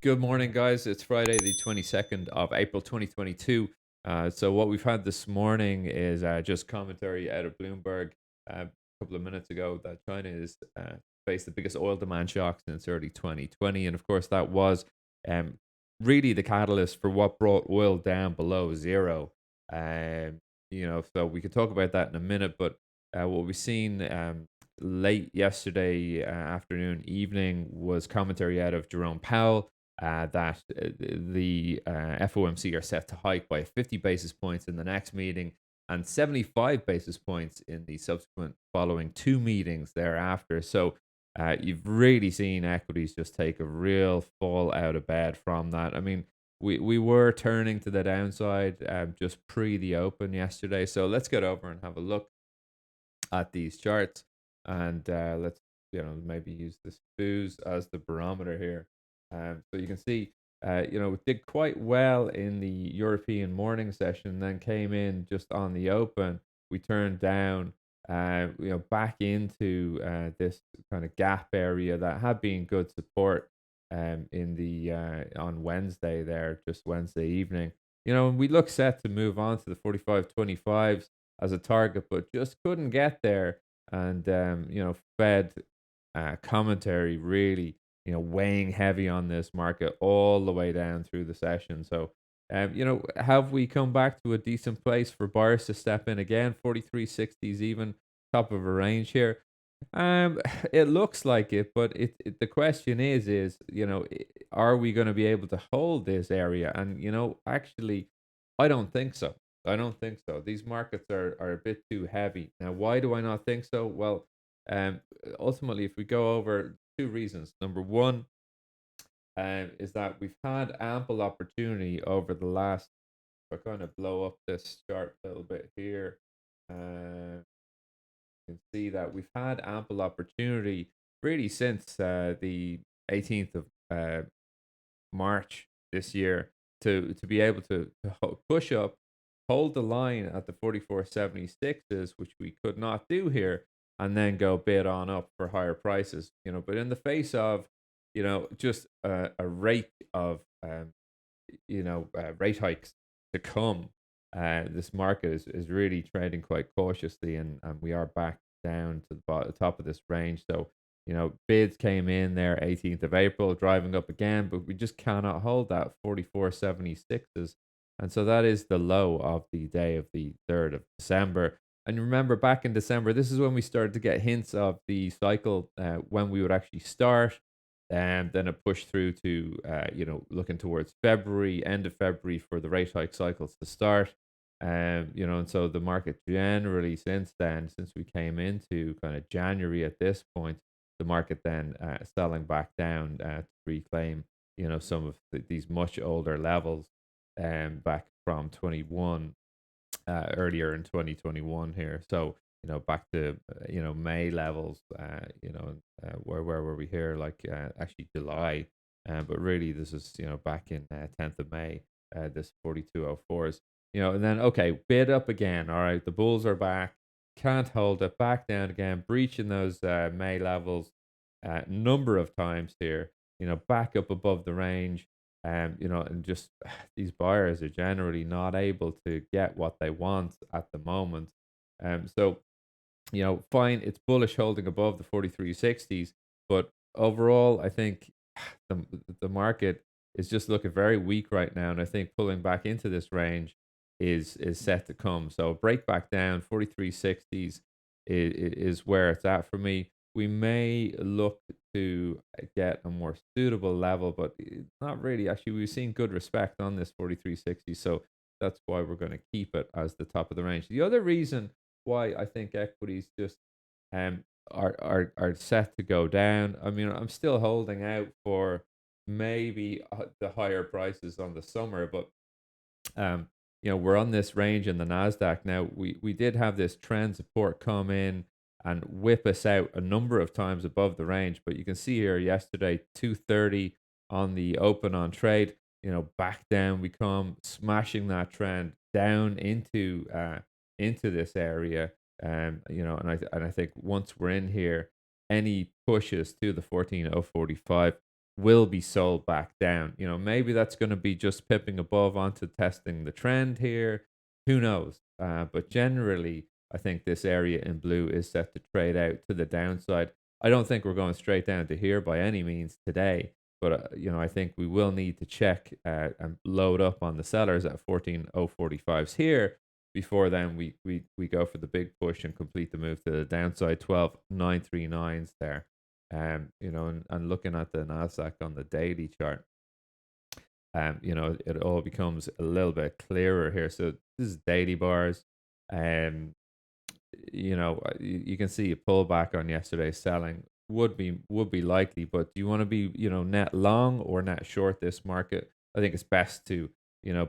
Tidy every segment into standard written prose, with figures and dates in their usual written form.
Good morning, guys. It's Friday, the 22nd of April, 2022. So, what we've had this morning is just commentary out of Bloomberg a couple of minutes ago that China is faced the biggest oil demand shock since early 2020. And of course, that was um, really the catalyst for what brought oil down below zero. Um, so we could talk about that in a minute, but what we've seen late yesterday afternoon, evening was commentary out of Jerome Powell that the FOMC are set to hike by 50 basis points in the next meeting and 75 basis points in the subsequent following two meetings thereafter. So you've really seen equities just take a real fall out of bed from that. I mean, we were turning to the downside just pre the open yesterday. So let's get over and have a look at these charts and let's maybe use this booze as the barometer here. So you can see it did quite well in the European morning session, then came in just on the open. We turned down back into this kind of gap area that had been good support in the on Wednesday there, just Wednesday evening. And we look set to move on to the 45.25s as a target, but just couldn't get there. And Fed commentary really, weighing heavy on this market all the way down through the session. So, have we come back to a decent place for buyers to step in again? 43.60s even top of a range here. Um, it looks like it, but the question is, are we going to be able to hold this area? And actually, I don't think so. I don't think so. These markets are a bit too heavy. Now, why do I not think so? Well, um, ultimately, if we go over two reasons. Number one, is that we've had ample opportunity over the last. If I kind of blow up this chart a little bit here, uh, you can see that we've had ample opportunity really since the 18th of March this year to be able to push up, hold the line at the 44.76s, which we could not do here, and then go bid on up for higher prices. But in the face of just a rate of rate hikes to come, this market is really trading quite cautiously, and we are back down to the top of this range. So, bids came in there 18th of April, driving up again, but we just cannot hold that 44.76s. And so that is the low of the day of the 3rd of December. And remember, back in December, this is when we started to get hints of the cycle when we would actually start, and then it pushed through to looking towards February, end of February for the rate hike cycles to start. And so the market generally since then, since we came into kind of January at this point, the market then selling back down to reclaim some of these much older levels back from 21 earlier in 2021 here. So, back to, May levels, where were we here? Like actually July. But really, this is, back in 10th of May, this 42.04s, and then, okay, bid up again. All right, the bulls are back. Can't hold it. Back down again, breaching those May levels number of times here, back up above the range. And just these buyers are generally not able to get what they want at the moment. So, fine, it's bullish holding above the 43.60s, but overall, I think the the market is just looking very weak right now, and I think pulling back into this range is set to come. So break back down 43.60s is where it's at for me. We may look to get a more suitable level, but not really. Actually, we've seen good respect on this 43.60, so that's why we're going to keep it as the top of the range. The other reason why I think equities just are set to go down. I mean, I'm still holding out for maybe the higher prices on the summer, but we're on this range in the Nasdaq now. We did have this trend support come in and whip us out a number of times above the range, but you can see here yesterday 230 on the open on trade. Back down we come, smashing that trend down into this area. And I think once we're in here, any pushes to the 14.045 will be sold back down. Maybe that's going to be just pipping above onto testing the trend here. Who knows? But generally, I think this area in blue is set to trade out to the downside. I don't think we're going straight down to here by any means today, but I think we will need to check and load up on the sellers at 14045s here before then we go for the big push and complete the move to the downside 12939s there. And looking at the Nasdaq on the daily chart, it all becomes a little bit clearer here. So this is daily bars. Um, you can see a pullback on yesterday's selling would be likely, but do you want to be net long or net short this market? I think it's best to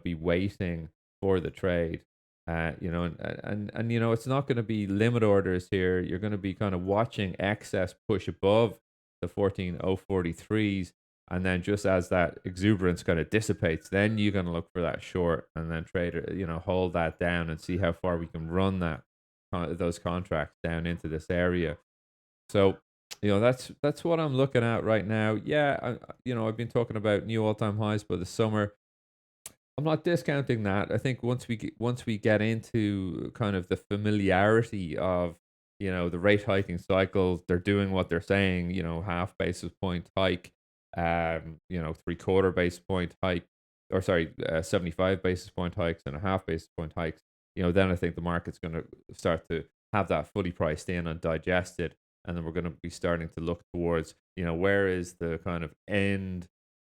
be waiting for the trade. It's not going to be limit orders here. You're going to be kind of watching excess push above the 14043s, and then just as that exuberance kind of dissipates, then you're going to look for that short and then trade it, hold that down and see how far we can run those contracts down into this area. So, that's what I'm looking at right now. Yeah, I've been talking about new all-time highs for the summer. I'm not discounting that. I think once we get into kind of the familiarity of the rate hiking cycle, they're doing what they're saying. Half basis point hike, 3/4 basis point hike, or sorry, 75 basis point hikes and a half basis point hikes. Then I think the market's going to start to have that fully priced in and digested, and then we're going to be starting to look towards where is the kind of end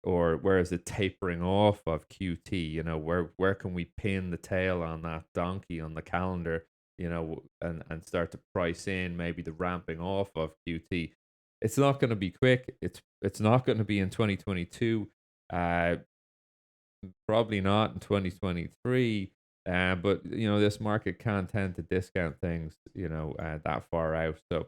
or where is it tapering off of QT? Where can we pin the tail on that donkey on the calendar? And start to price in maybe the ramping off of QT. It's not going to be quick. It's not going to be in 2022. Uh, Probably not in 2023. But this market can tend to discount things. That far out. So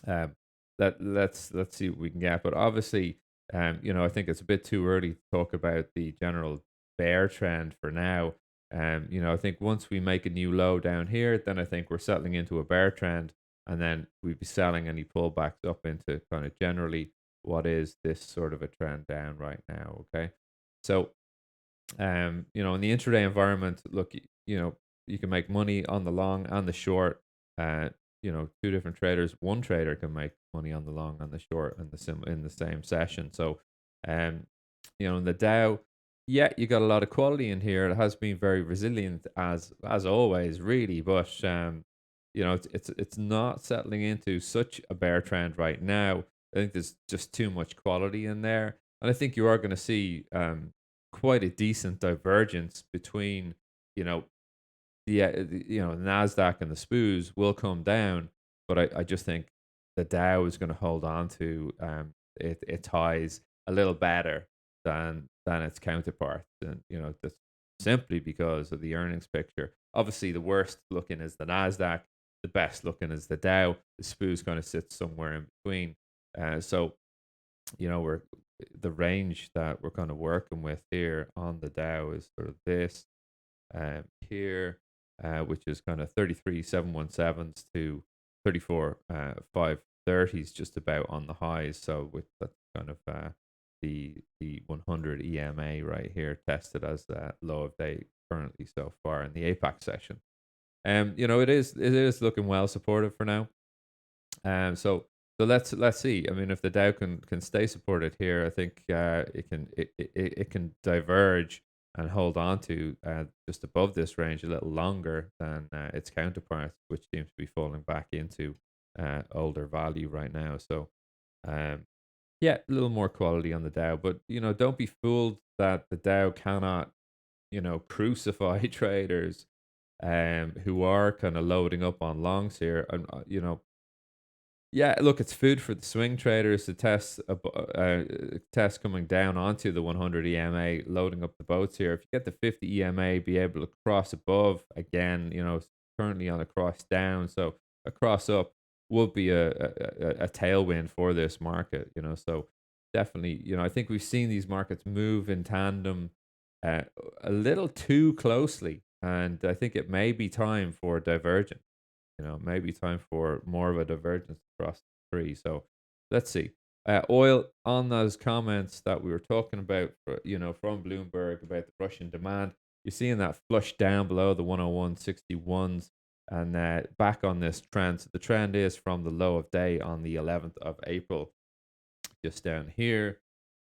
um, let's see what we can get. But obviously, I think it's a bit too early to talk about the general bear trend for now. I think once we make a new low down here, then I think we're settling into a bear trend, and then we'd be selling any pullbacks up into kind of generally what is this sort of a trend down right now. Okay, so in the intraday environment, look, you can make money on the long and the short. Two different traders, one trader can make money on the long and the short in the same session. So, um, in the Dow, yeah, you got a lot of quality in here. It has been very resilient as always, really. But it's not settling into such a bear trend right now. I think there's just too much quality in there, and I think you are going to see quite a decent divergence between you know the Nasdaq and the SPOOs will come down, but I just think the Dow is going to hold on to its highs a little better than its counterparts, and that's simply because of the earnings picture. Obviously, the worst looking is the Nasdaq, the best looking is the Dow. The SPOOs kind of sits somewhere in between. So we're the range that we're kind of working with here on the Dow is sort of this here, which is kind of 33,717s to 34 530s, just about on the highs. So with that kind of the 100 EMA right here tested as the low of day currently so far in the APAC session. It is looking well supported for now. So let's see. I mean, if the Dow can stay supported here, I think it can diverge and hold on to just above this range a little longer than its counterparts, which seems to be falling back into older value right now. So yeah, a little more quality on the Dow, but don't be fooled that the Dow cannot crucify traders who are kind of loading up on longs here. And yeah, look, it's food for the swing traders to test coming down onto the 100 EMA, loading up the boats here. If you get the 50 EMA, be able to cross above again, it's currently on a cross down, so a cross up would be a tailwind for this market. So definitely, I think we've seen these markets move in tandem uh, a little too closely, and I think it may be time for divergence. Maybe time for more of a divergence across the three. So let's see. Oil on those comments that we were talking about, from Bloomberg about the Russian demand. You're seeing that flush down below the 101.61s and back on this trend. So the trend is from the low of day on the 11th of April, just down here.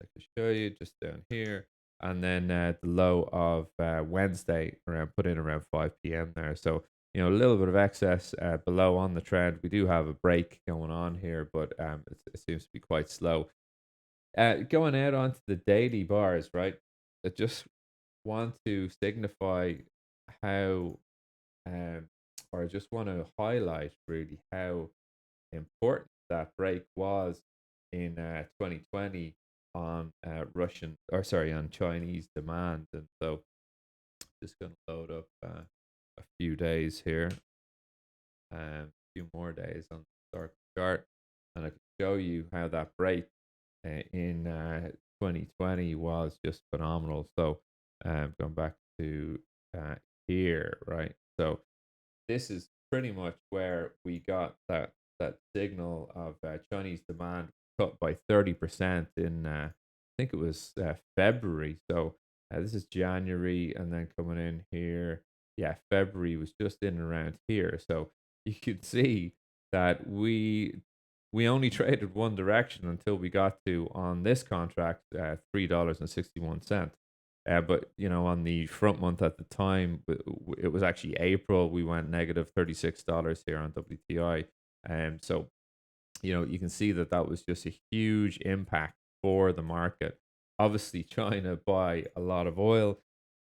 I can show you just down here. And then the low of Wednesday put in around 5 p.m. there. So, a little bit of excess below on the trend. We do have a break going on here, but it seems to be quite slow. Going out onto the daily bars, right? I just want to signify how, um, or I just want to highlight really how important that break was in 2020 on on Chinese demand. And so just going to load up a few days here, a few more days on the dark chart, and I can show you how that break in 2020 was just phenomenal. So going back to uh, here, right? So this is pretty much where we got that signal of Chinese demand cut by 30% in I think it was February. So this is January, and then coming in here, yeah, February was just in and around here. So you could see that we only traded one direction until we got to on this contract $3.61. But on the front month at the time, it was actually April. We went negative $36 here on WTI. So you can see that that was just a huge impact for the market. Obviously, China buy a lot of oil,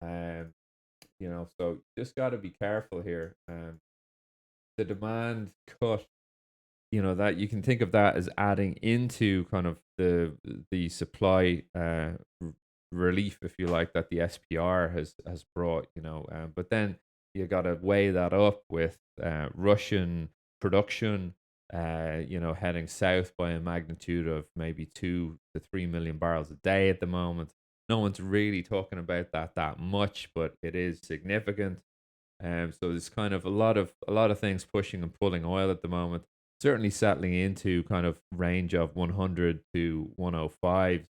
um, so just got to be careful here. The demand cut, that you can think of that as adding into kind of the supply relief, if you like, that the SPR has brought. But then you got to weigh that up with Russian production, heading south by a magnitude of maybe 2 to 3 million barrels a day at the moment. No one's really talking about that much, but it is significant. So there's kind of a lot of things pushing and pulling oil at the moment. Certainly settling into kind of range of 100 to 105,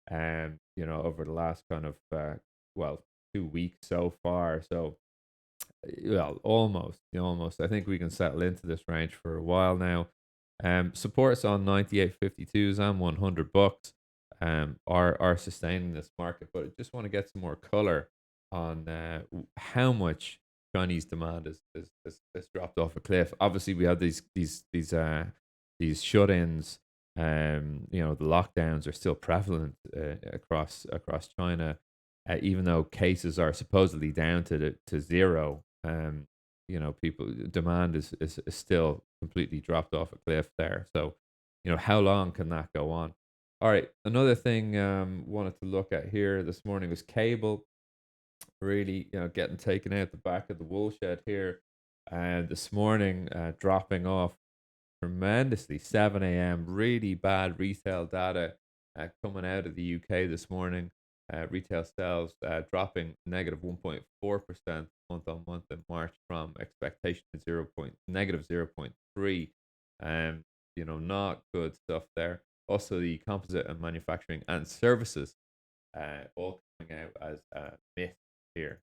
over the last kind of 2 weeks so far. So well, almost. I think we can settle into this range for a while now. Supports on 98.52s and $100 are sustaining this market, but I just want to get some more color on how much Chinese demand has dropped off a cliff. Obviously, we have these shut-ins. The lockdowns are still prevalent across China, even though cases are supposedly down to zero. People demand is still completely dropped off a cliff there. So, how long can that go on? All right, another thing wanted to look at here this morning was cable. Really, getting taken out the back of the wool shed here, and this morning dropping off tremendously. 7 a.m. Really bad retail data coming out of the UK this morning. Retail sales dropping negative 1.4% month on month in March from expectation of negative 0.3. Not good stuff there. Also, the composite and manufacturing and services all coming out as myth here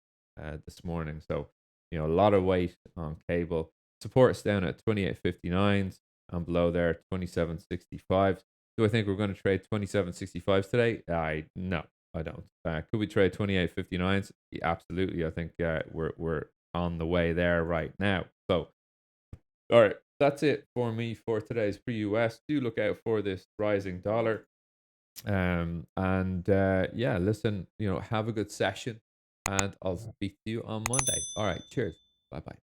this morning. So, a lot of weight on cable. Support's down at 28.59s and below there 27.65s. Do I think we're going to trade 27.65s today? No, I don't. Could we trade 28.59s? Yeah, absolutely. I think we're on the way there right now. So, all right, that's it for me for today's pre-US. Do look out for this rising dollar. And yeah, listen, have a good session, and I'll speak to you on Monday. All right, cheers. Bye bye.